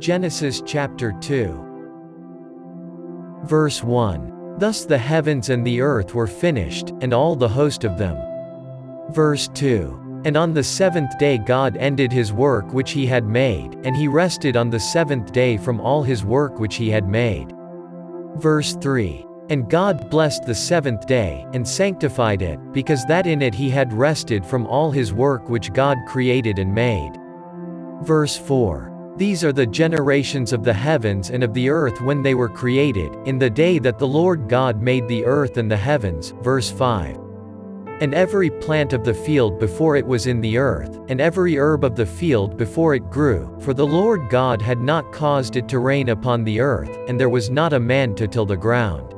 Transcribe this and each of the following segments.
Genesis chapter 2. Verse 1. Thus the heavens and the earth were finished, and all the host of them. Verse 2. And on the seventh day God ended his work which he had made, and he rested on the seventh day from all his work which he had made. Verse 3. And God blessed the seventh day, and sanctified it, because that in it he had rested from all his work which God created and made. Verse 4. These are the generations of the heavens and of the earth when they were created, in the day that the Lord God made the earth and the heavens. Verse 5. And every plant of the field before it was in the earth, and every herb of the field before it grew, for the Lord God had not caused it to rain upon the earth, and there was not a man to till the ground.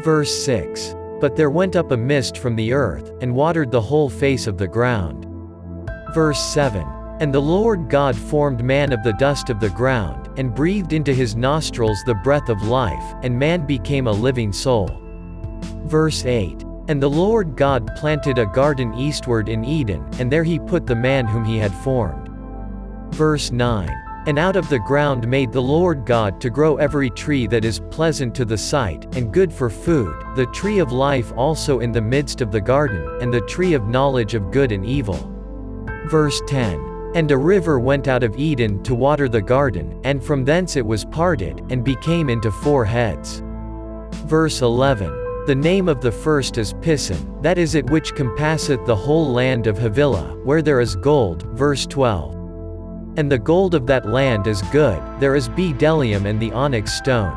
Verse 6. But there went up a mist from the earth, and watered the whole face of the ground. Verse 7. And the Lord God formed man of the dust of the ground, and breathed into his nostrils the breath of life, and man became a living soul. Verse 8. And the Lord God planted a garden eastward in Eden, and there he put the man whom he had formed. Verse 9. And out of the ground made the Lord God to grow every tree that is pleasant to the sight, and good for food, the tree of life also in the midst of the garden, and the tree of knowledge of good and evil. Verse 10. And a river went out of Eden to water the garden, and from thence it was parted, and became into 4 heads. Verse 11. The name of the first is Pison, that is it which compasseth the whole land of Havilah, where there is gold. Verse 12. And the gold of that land is good, there is bdellium and the onyx stone.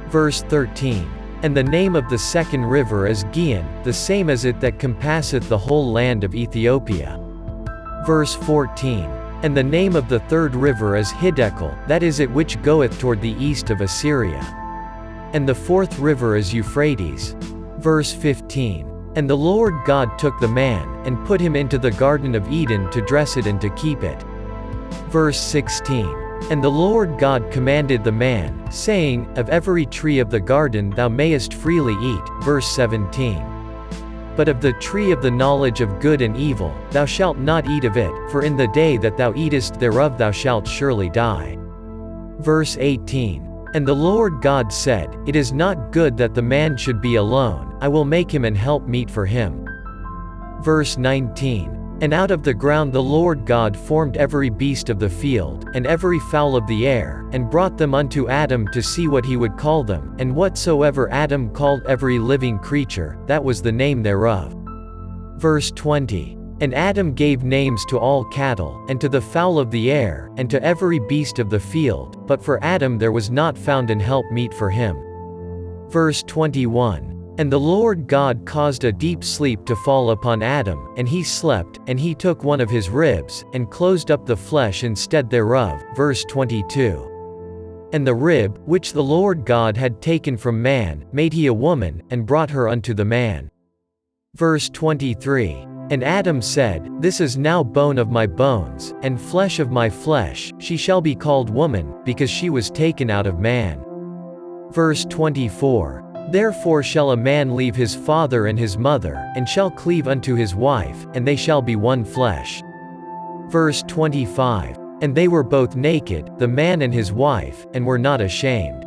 Verse 13. And the name of the second river is Gihon, the same as it that compasseth the whole land of Ethiopia. Verse 14. And the name of the third river is Hiddekel, that is it which goeth toward the east of Assyria. And the fourth river is Euphrates. Verse 15. And the Lord God took the man, and put him into the garden of Eden to dress it and to keep it. Verse 16. And the Lord God commanded the man, saying, Of every tree of the garden thou mayest freely eat. Verse 17. But of the tree of the knowledge of good and evil, thou shalt not eat of it, for in the day that thou eatest thereof thou shalt surely die. Verse 18. And the Lord God said, It is not good that the man should be alone, I will make him an helpmeet for him. Verse 19. And out of the ground the Lord God formed every beast of the field, and every fowl of the air, and brought them unto Adam to see what he would call them, and whatsoever Adam called every living creature, that was the name thereof. Verse 20. And Adam gave names to all cattle, and to the fowl of the air, and to every beast of the field, but for Adam there was not found an helpmeet for him. Verse 21. And the Lord God caused a deep sleep to fall upon Adam, and he slept, and he took one of his ribs, and closed up the flesh instead thereof. Verse 22. And the rib, which the Lord God had taken from man, made he a woman, and brought her unto the man. Verse 23. And Adam said, This is now bone of my bones, and flesh of my flesh, she shall be called woman, because she was taken out of man. Verse 24. Therefore shall a man leave his father and his mother, and shall cleave unto his wife, and they shall be one flesh. Verse 25. And they were both naked, the man and his wife, and were not ashamed.